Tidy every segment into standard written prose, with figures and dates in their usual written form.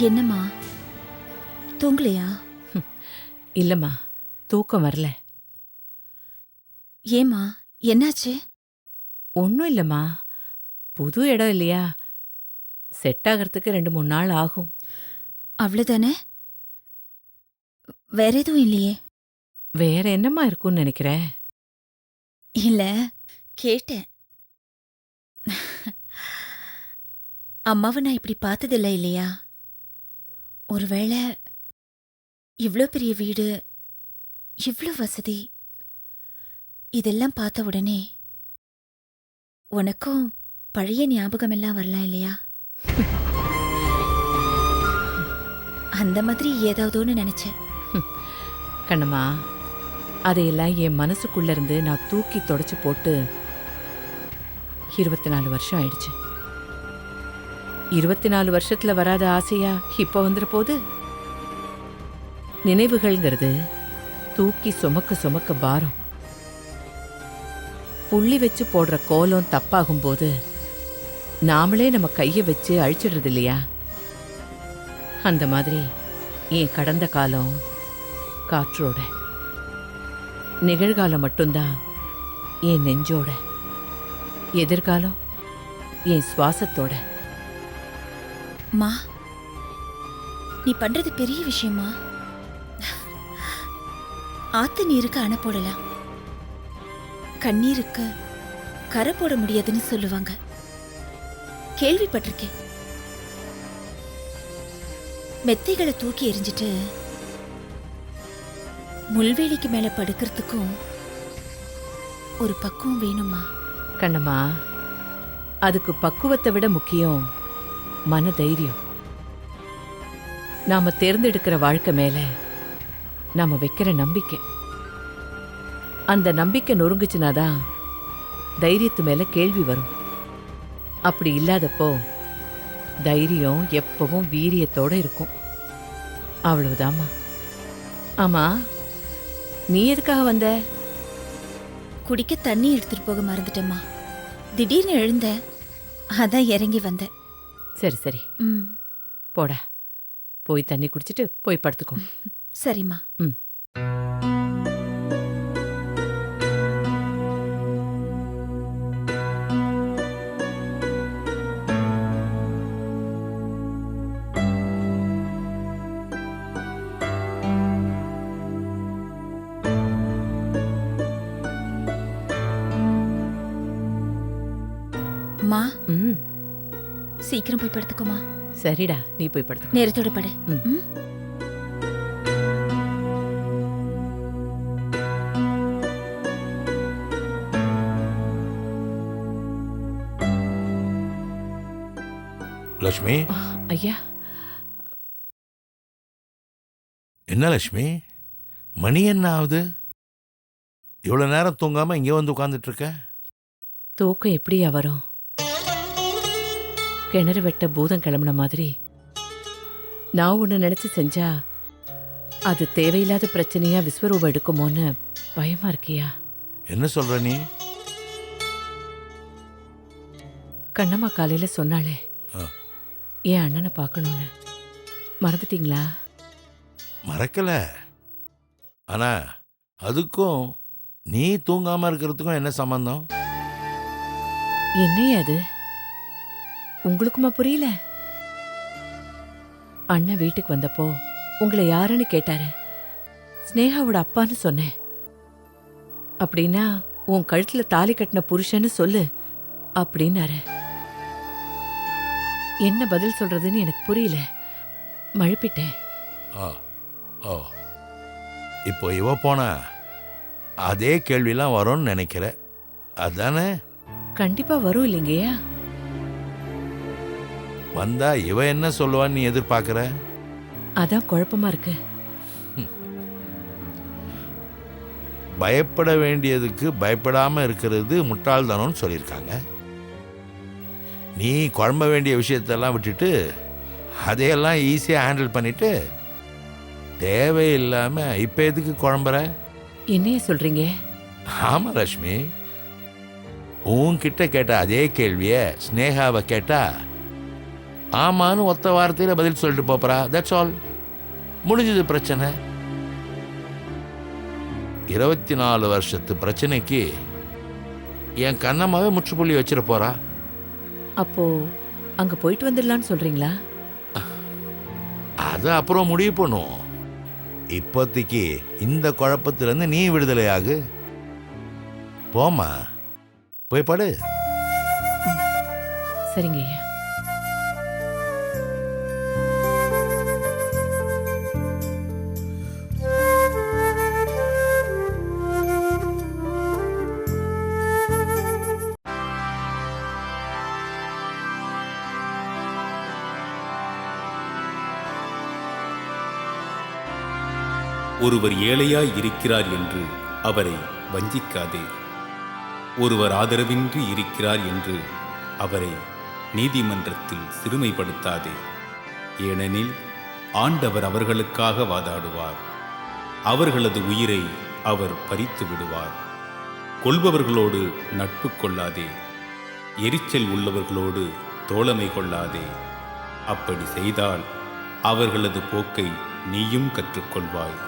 என்னம்மா, தூங்கலையா? இல்லம்மா, தூக்கம் வரல. ஏம்மா, என்னாச்சு? ஒன்றும் இல்லம்மா, புது இடம் இல்லையா, செட் ஆகிறதுக்கு 2-3 நாள் ஆகும். அவ்வளவுதானே? வேற எதுவும் இல்லையே? வேற என்னம்மா இருக்கும்னு நினைக்கிறேன்? இல்ல, கேட்டேன். அம்மாவை நான் இப்படி பார்த்ததில்ல இல்லையா? ஒருவேளை இவ்ளோ பெரிய வீடு, இவ்ளோ வசதி, இதெல்லாம் பார்த்த உடனே உனக்கும் பழைய ஞாபகமெல்லாம் வரலாம் இல்லையா? அந்த மாதிரி ஏதாவதோன்னு நினைச்சேன். கண்ணம்மா, அதையெல்லாம் என் மனசுக்குள்ள இருந்து நான் தூக்கி தொடச்சு போட்டு 24 வருஷம் ஆயிடுச்சு. 24 வருஷத்துல வராத ஆசையா இப்ப வந்துற போது? நினைவுகள்ங்கிறது தூக்கி சுமக்க சுமக்க பாரம். புள்ளி வச்சு போடுற கோலம் தப்பாகும்போது நாமளே நம்ம கையை வச்சு அழிச்சிடுறது இல்லையா? அந்த மாதிரி என் கடந்த காலம் காற்றோட, நிகழ்காலம் மட்டும்தான் என் நெஞ்சோட, எதிர்காலம் என் சுவாசத்தோட. மா, நீ பண்றது பெரிய விஷயமா? ஆத்து நீருக்கு அணை போடலாம், கண்ணீருக்கு கரை போட முடியாதுன்னு சொல்லுவாங்க, கேள்விப்பட்டிருக்கேன். மெத்தைகளை தூக்கி எறிஞ்சிட்டு முள்வேலிக்கு மேல படுக்கிறதுக்கும் ஒரு பக்குவம் வேணுமா? கண்ணம்மா, அதுக்கு பக்குவத்தை விட முக்கியம் மன தைரியம். நாம தேர்ந்தெடுக்கிற வாழ்க்கை மேல நாம வைக்கிற நம்பிக்கை. அந்த நம்பிக்கை நொறுங்குச்சுனாதான் தைரியத்து மேல கேள்வி வரும். அப்படி இல்லாதப்போ தைரியம் எப்பவும் வீரியத்தோட இருக்கும். அவ்வளவுதாம்மா. ஆமா, நீ எதுக்காக வந்த? குடிக்க தண்ணி எடுத்துட்டு போக மறந்துட்டேம்மா. திடீர்னு எழுந்த, அதான் இறங்கி வந்தேன். சரி சரி, போடா, போய் தண்ணி குடிச்சிட்டு போய் படுத்துக்கோ. சரிம்மா. ம். மா, ம், சீக்கிரம் போய் படுத்துக்கோமா. சரிடா, நீ போய் படுத்துக்கோ. நேரத்தோட படு. ம். ம். லட்சுமி, ஐயா, என்ன லட்சுமி, மணி என்ன ஆகுது? இவ்வளோ நேரம் தூங்காம இங்கே வந்து உட்காந்துட்டு இருக்க? தூக்கம் எப்படியா வரும்? கிணறு வெட்ட பூதம் கிளம்புன மாதிரி நான் ஒன்று நினைச்சு செஞ்சா அது தேவையில்லாத பிரச்சனையா விஸ்வரூபம் எடுக்குமோன்னு பயமா இருக்கியா? என்ன சொல்ற நீ? கண்ணம்மா காலையில சொன்னாளே, ஆ. என் அண்ணனை பார்க்கணும்னு. மறந்துட்டீங்களா? மறக்கல. ஆனா அதுக்கும் நீ தூங்காம இருக்கிறதுக்கும் என்ன சம்பந்தம்? என்னையே அது உங்களுக்குமா புரியல? அண்ணன் வீட்டுக்கு வந்தப்போ உங்களை யாருன்னு கேட்டாரு. ஸ்னேகாவோட அப்பான்னு சொன்னேன். அப்படின்னா உன் கழுத்துல தாலி கட்டின புருஷன்னு சொல்லு அப்படின்னாரு. என்ன பதில் சொல்றதுன்னு எனக்கு புரியல, மழுப்பிட்டேன். ஓ ஓ, இப்போ இவ போனா அதே கேள்விலாம் வரும்னு நினைக்கிற, அதானே? கண்டிப்பா வரும் இல்லைங்கய்யா. வந்தா இவ என்ன சொல்லுவான்னு நீ எதிர்பார்க்கிற? அதான் குழப்பமா இருக்கு. பயப்பட வேண்டியதுக்கு பயப்படாம இருக்கிறது முட்டாள்தானோன்னு சொல்லியிருக்காங்க. நீ குழம்ப வேண்டிய விஷயத்தெல்லாம் விட்டுட்டு அதையெல்லாம் ஈஸியாக ஹேண்டில் பண்ணிட்டு தேவையில்லாம இப்ப எதுக்கு குழம்புற? என்னைய சொல்றீங்க? ஆமா லட்சுமி, உன்கிட்ட கேட்ட அதே கேள்விய ஸ்னேகாவை கேட்டா ஆமான்னு ஒத்த வார்த்தையில் பதில் சொல்லிட்டு போப்பறா. That's all. முடிஞ்சது பிரச்சனை. 24 வருஷத்து பிரச்சனைக்கு என் கண்ணம்மாவே முற்றுப்புள்ளி வச்சிட போறா. அப்போ அங்க போயிட்டு வந்துடலான்னு சொல்றீங்களா? அது அப்புறம் முடிவு பண்ணும். இப்போதைக்கு இந்த குழப்பத்திலிருந்து நீ விடுதலையாகு. போமா, போய் படு. சரிங்க ஐயா. ஒருவர் ஏழையாய் இருக்கிறார் என்று அவரை வஞ்சிக்காதே. ஒருவர் ஆதரவின்றி இருக்கிறார் என்று அவரை நீதிமன்றத்தில் சிறுமைப்படுத்தாதே. ஏனெனில் ஆண்டவர் அவர்களுக்காக வாதாடுவார். அவர்களது உயிரை அவர் பறித்து விடுவார். கொல்பவர்களோடு நட்பு கொள்ளாதே. எரிச்சல் உள்ளவர்களோடு தோழமை கொள்ளாதே. அப்படி செய்தால் அவர்களது போக்கை நீயும் கற்றுக்கொள்வாய்.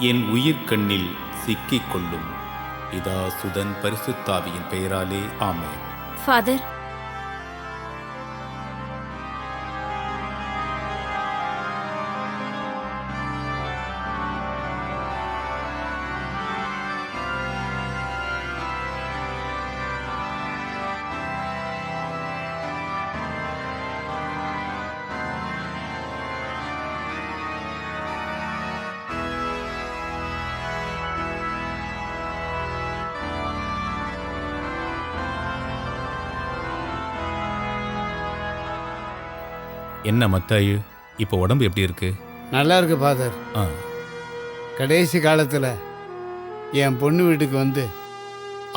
என் உயிர் கண்ணில் சிக்கிக் கொள்ளும். இதா சுதன் பரிசுத்தாவியின் பெயராலே ஆமென். ஃபாதர், என்ன மத்தாயு, இப்போ உடம்பு எப்படி இருக்கு? நல்லா இருக்கு ஃபாதர். ஆ, கடைசி காலத்தில் என் பொண்ணு வீட்டுக்கு வந்து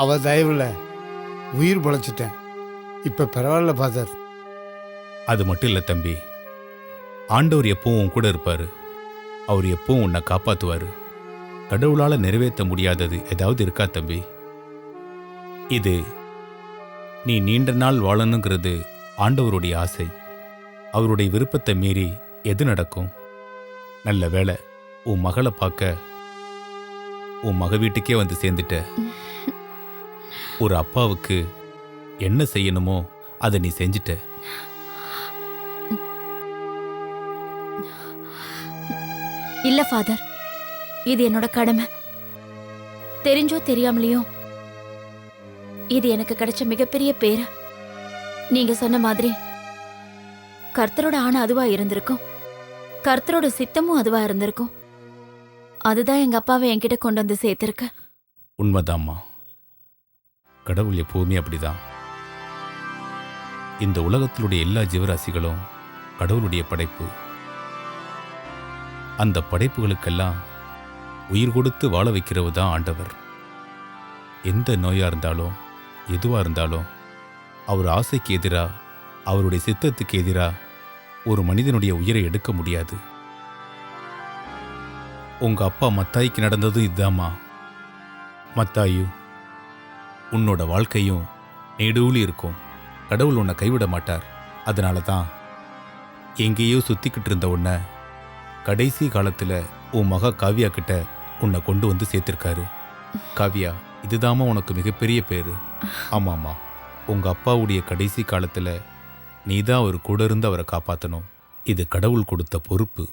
அவ தயவில் உயிர் பொழைச்சிட்டேன். இப்போ பரவாயில்ல ஃபாதர். அது மட்டும் இல்லை தம்பி, ஆண்டவர் எப்பவும் உன் கூட இருப்பாரு. அவர் எப்பவும் உன்னை காப்பாற்றுவார். கடவுளால் நிறைவேற்ற முடியாதது ஏதாவது இருக்கா தம்பி? இது நீ நீண்ட நாள் வாழணுங்கிறது ஆண்டவருடைய ஆசை. அவருடைய விருப்பத்தை மீறி எது நடக்கும்? நல்ல வேளை, உன் மகளை பார்க்க உன் மக வீட்டுக்கே வந்து சேர்ந்துட்ட. ஒரு அப்பாவுக்கு என்ன செய்யணுமோ அதை நீ செஞ்சிட்ட. இல்ல ஃபாதர், இது என்னோட கடமை. தெரிஞ்சோ தெரியாமலையோ இது எனக்கு கிடைச்ச மிகப்பெரிய பேரு. நீங்க சொன்ன மாதிரி கர்த்தரோட ஆணை அதுவா இருந்திருக்கும், கர்த்தரோட சித்தமும் அதுவா இருந்திருக்கும். அதுதான் எங்க அப்பாவை என்கிட்ட கொண்டு வந்து சேர்த்திருக்கு. உண்மைதாம்மா, கடவுள் எப்பவுமே அப்படிதான். இந்த உலகத்திலுடைய எல்லா ஜீவராசிகளும் கடவுளுடைய படைப்பு. அந்த படைப்புகளுக்கெல்லாம் உயிர் கொடுத்து வாழ வைக்கிறவர் தான் ஆண்டவர். எந்த நோயா இருந்தாலும் எதுவா இருந்தாலும் அவர் ஆசைக்கு எதிரா, அவருடைய சித்தத்துக்கு எதிரா ஒரு மனிதனுடைய உயிரை எடுக்க முடியாது. உங்க அப்பா மத்தாய்க்கு நடந்ததும் இதுதாம்மா. மத்தாயு, உன்னோட வாழ்க்கையும் நெடுவுலி இருக்கும். கடவுள் உன்னை கைவிட மாட்டார். அதனால தான் எங்கேயோ சுத்திக்கிட்டு இருந்த உன்னை கடைசி காலத்துல உன் மகா காவியா கிட்ட உன்னை கொண்டு வந்து சேர்த்திருக்காரு. காவியா, இதுதாம்மா உனக்கு மிகப்பெரிய பேரு. ஆமாம்மா, உங்க அப்பாவுடைய கடைசி காலத்துல நீதான் அவர் கூட இருந்து அவரை காப்பாற்றணும். இது கடவுள் கொடுத்த பொறுப்பு.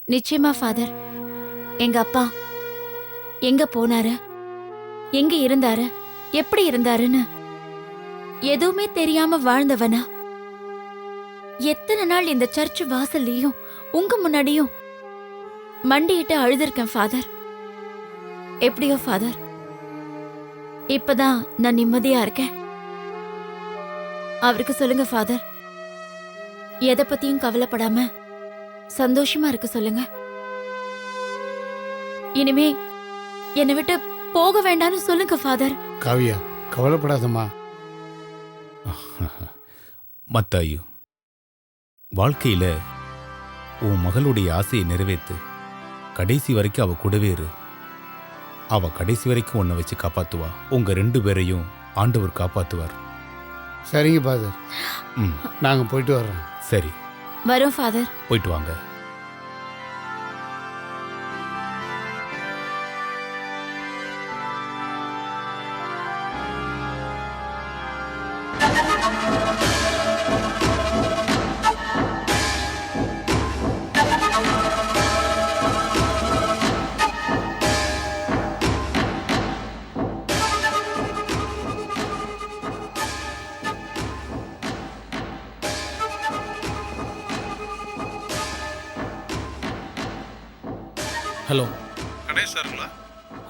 நிச்சயமா ஃபாதர். எங்க அப்பா எங்க போனாரு, எங்க இருந்தாரு, எப்படி இருந்தாருன்னு எதுவுமே தெரியாம வாழ்ந்தவனா எத்தனை நாள் இந்த சர்ச் வாசல்லையும் உங்க முன்னாடியும் மண்டியிட்டு அழுதுருக்கேன் ஃபாதர். எப்படியோ ஃபாதர், இப்பதான் நான் நிம்மதியா இருக்கேன். அவருக்கு சொல்லுங்க ஃபாதர், எதை பத்தியும் கவலைப்படாம சந்தோஷமா இருக்க சொல்லுங்க. இனிமே என்னை விட்டு போக வேண்டாம்னு சொல்லுங்க ஃபாதர். காவியா, கவலைப்படாதம்மா. மத்தாயு, வாழ்க்கையில உன் மகளுடைய ஆசையை நிறைவேற்று. கடைசி வரைக்கும் அவ கூடவே இரு. அவ கடைசி வரைக்கும் உன்னை வச்சு காப்பாத்துவா. உங்க 2 பேரையும் ஆண்டவர் காப்பாத்துவார். சரிங்க ஃபாதர், ம் நாங்கள் போயிட்டு வர்றோம். சரி, வரோம் ஃபாதர். போயிட்டு வாங்க. ஹலோ. கணேஷ் சாருங்களா?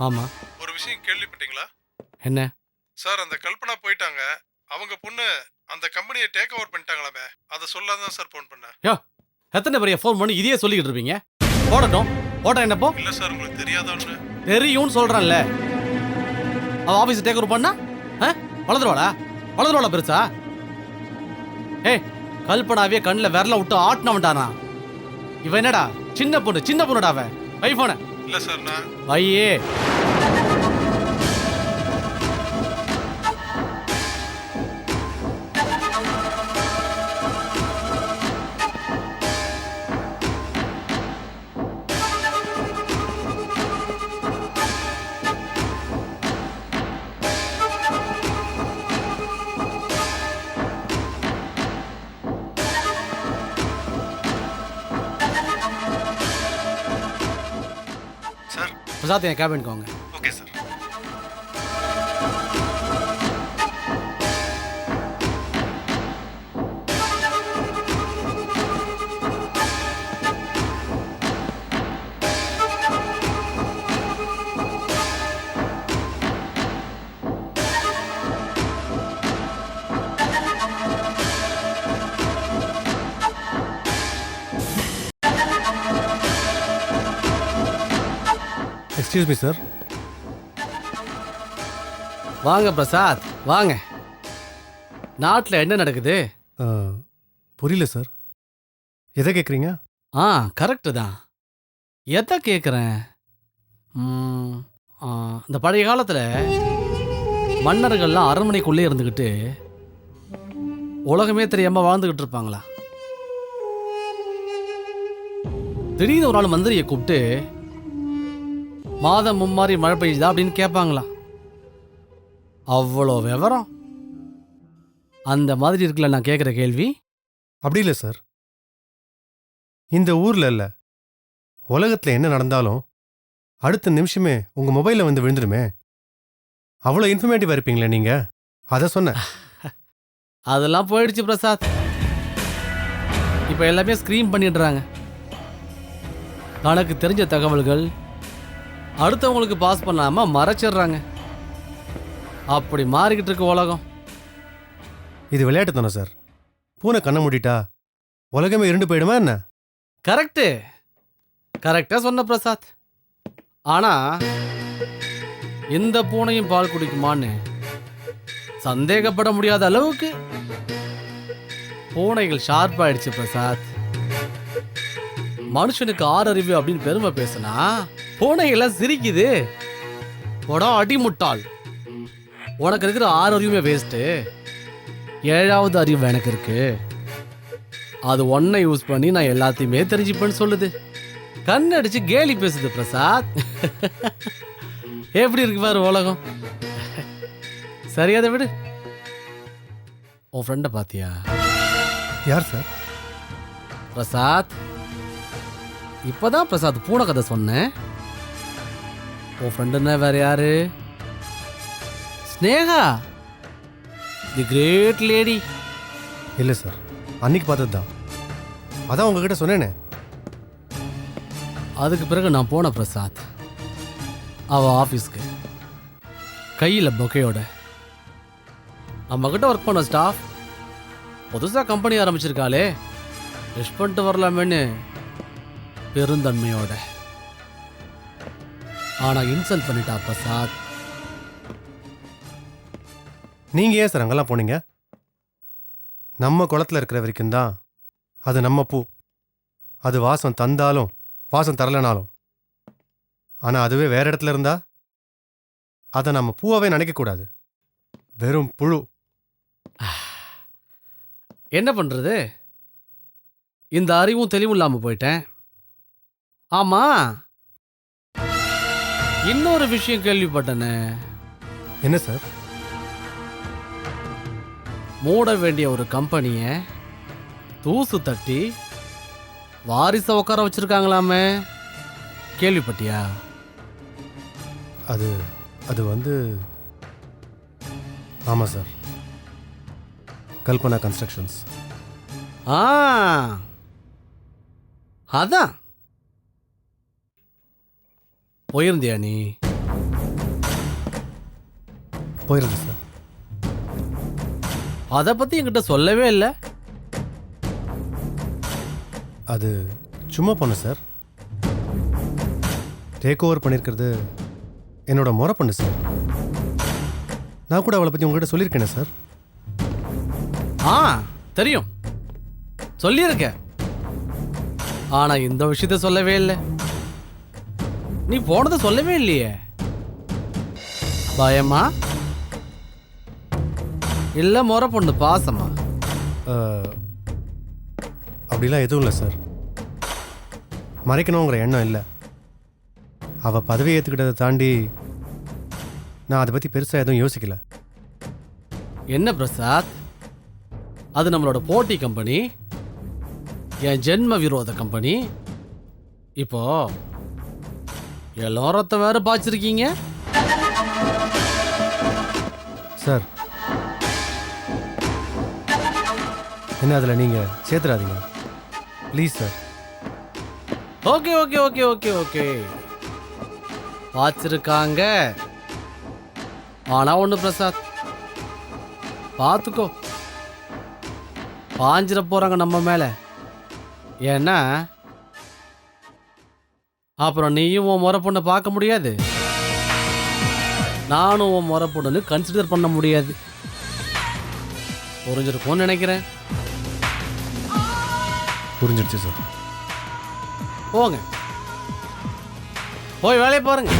ஆமாம். ஒரு விஷயம் கேள்விப்பட்டீங்களா என்ன? சார்? அந்த கல்பனா போயிட்டாங்க. அவங்க பொண்ணு அந்த கம்பெனியை டேக் ஓவர் பண்ணிட்டாங்களாமே, அதை சொல்லாதான் தான் சார் ஃபோன் பண்ணேன். யோ, எத்தனை பெரிய ஃபோன் பண்ணி இதையே சொல்லிக்கிட்டு இருப்பீங்க? போடட்டும். போட்டா என்னப்போ? இல்லை சார், உங்களுக்கு தெரியாதான்னு. தெரியும்னு சொல்கிறேன்ல. அவள் ஆஃபீஸ் டேக் ஓவர் பண்ணா வளர்ந்துருவாளா பெருசா? ஏய், கல்பனாவே கண்ணில் விரல விட்டு ஆட்டினவன்டானா இவன்? என்னடா சின்ன பொண்ணுடா அவன். ஐஃபோனை இல்லை சார், நான் ஐயே. சார். பிரசாத், என் கேபினுக்கு வாங்க. Okay sir. Excuse me sir. வாங்க பிரசாத், வாங்க. நாட்டில் என்ன நடக்குது? புரியல சார். எதை கேட்குறீங்க? கரெக்டு தான். எதை கேட்குறேன்? இந்த பழைய காலத்தில் மன்னர்கள்லாம் அரண்மனைக்குள்ளே இருந்துக்கிட்டு உலகமே தெரியாமல் வாழ்ந்துக்கிட்டு இருப்பாங்களா? திடீர்னு ஒரு நாள் மந்திரியை கூப்பிட்டு மாதம் மும்மாரி மழை பெய்யுதா அப்படின்னு கேட்பாங்களா? அவ்வளோ விவரம். அந்த மாதிரி இருக்குல்ல நான் கேட்குற கேள்வி. அப்படி இல்லை சார். இந்த ஊரில் இல்லை, உலகத்தில் என்ன நடந்தாலும் அடுத்த நிமிஷமே உங்கள் மொபைலில் வந்து விழுந்துடுமே. அவ்வளோ இன்ஃபர்மேட்டிவாக இருப்பீங்களே நீங்கள், அதை சொன்னேன். அதெல்லாம் போயிடுச்சு பிரசாத். இப்போ எல்லாமே ஸ்க்ரீன் பண்ணிடுறாங்க. தனக்கு தெரிஞ்ச தகவல்கள் அடுத்தவங்களுக்கு பாஸ் பண்ணாமல் மறைச்சிடுறாங்க. அப்படி மாறிக்கிட்டு இருக்கு உலகம். இது விளையாட்டு தானே சார்? பூனை கண்ணை மூடிட்டா உலகமே இருண்டு போயிடுமா என்ன? கரெக்டாக சொன்ன பிரசாத். ஆனால் இந்த பூனையும் பால் குடிக்குமான்னு சந்தேகப்பட முடியாத அளவுக்கு பூனைகள் ஷார்ப்பாயிடுச்சு பிரசாத். மனுஷனுக்கு 6 அறிவு அப்படின்னு பெருமை பேசுனா பூனைகள்லாம் சிரிக்குது. போடா அடிமுட்டாள், உனக்கு இருக்கிற 6 அறிவுமே வேஸ்ட்டு, 7வது அறிவு எனக்கு இருக்கு, அது ஒன்றை யூஸ் பண்ணி நான் எல்லாத்தையுமே தெரிஞ்சுப்பேன்னு சொல்லுது. கண்ணடிச்சு கேலி பேசுது பிரசாத். எப்படி இருக்கு பாரு உலகம். சரி, அதை விடு. உன் ஃப்ரெண்டை பாத்தியா? யார் சார்? பிரசாத், இப்பதான் பிரசாத் பூனை கதை சொன்னேன். உன் ஃப்ரெண்டுன்னா வேற யாரு? ஸ்னேகா, தி கிரேட் லேடி. இல்லை சார், அன்னைக்கு பார்த்தது தான். அதான் உங்ககிட்ட சொன்னேனே. அதுக்கு பிறகு நான் போன பிரசாத் அவ ஆஃபீஸ்க்கு கையில் பொக்கையோட. நம்மக்கிட்ட ஒர்க் பண்ண ஸ்டாஃப் புதுசாக கம்பெனி ஆரம்பிச்சிருக்காளே, விஷ் பண்ணிட்டு வரலாமேன்னு பெருந்தன்மையோட. ஆனால் இன்சல்ட் பண்ணிட்டா பிரசாத். நீங்கள் ஏன் சார் அங்கெல்லாம் போனீங்க? நம்ம குளத்தில் இருக்கிற வரைக்கும் தான் அது நம்ம பூ. அது வாசம் தந்தாலும் வாசம் தரலனாலும். ஆனால் அதுவே வேற இடத்துல இருந்தா அதை நம்ம பூவாவே நினைக்கக்கூடாது, வெறும் புழு. என்ன பண்றது, இந்த அறிவும் தெளிவும் இல்லாம போயிட்டேன். ஆமா, இன்னொரு விஷயம் கேள்விப்பட்டனே. என்ன சார்? மூட வேண்டிய ஒரு கம்பெனிய தூசு தட்டி வாரிசை உட்கார வச்சிருக்காங்களாமே, கேள்விப்பட்டியா? அது வந்து ஆமாம் சார், கல்பனா கன்ஸ்ட்ரக்ஷன்ஸ். ஆ, அதான் போயிருந்தியா நீ? போயிருந்தேன் சார். அதை பத்தி என்கிட்ட சொல்லவே இல்லை. அது சும்மா போனேன் சார். டேக் ஓவர் பண்ணியிருக்கிறது என்னோட முறை பண்ணு சார். நான் கூட அவளை பற்றி உங்கள்கிட்ட சொல்லியிருக்கேனே சார். ஆ, தெரியும், சொல்லியிருக்க. ஆனா இந்த விஷயத்த சொல்லவே இல்லை. நீ போனதை சொல்லவே இல்லையே. பயமா இல்ல முறை பொண்ணு பாசமா? அப்படிலாம் எதுவும் இல்லை சார். மறைக்கணுங்கிற எண்ணம் இல்லை. அவள் பதவி ஏற்றுக்கிட்டதை தாண்டி நான் அதை பற்றி பெருசாக எதுவும் யோசிக்கல. என்ன பிரசாத், அது நம்மளோட போட்டி கம்பெனி, என் ஜென்ம விரோத கம்பெனி. இப்போ எல்லாரத்தை வேற பாய்ச்சிருக்கீங்க சார். என்ன அதில் நீங்கள் சேர்த்துறாதீங்க please sir. Okay okay okay okay okay, பாய்ச்சிருக்காங்க. ஆனா ஒண்ணு பிரசாத், பார்த்துக்கோ, பாஞ்சிட போறாங்க நம்ம மேல. ஏன்னா அப்புறம் நீயும் உன் முறை பொண்ணை பார்க்க முடியாது, நானும் உன் முறை பொண்ணுன்னு கன்சிடர் பண்ண முடியாது. புரிஞ்சிருக்கும்னு நினைக்கிறேன். புரிஞ்சிடுச்சு சார். போங்க, போய் வேலையை பாருங்க.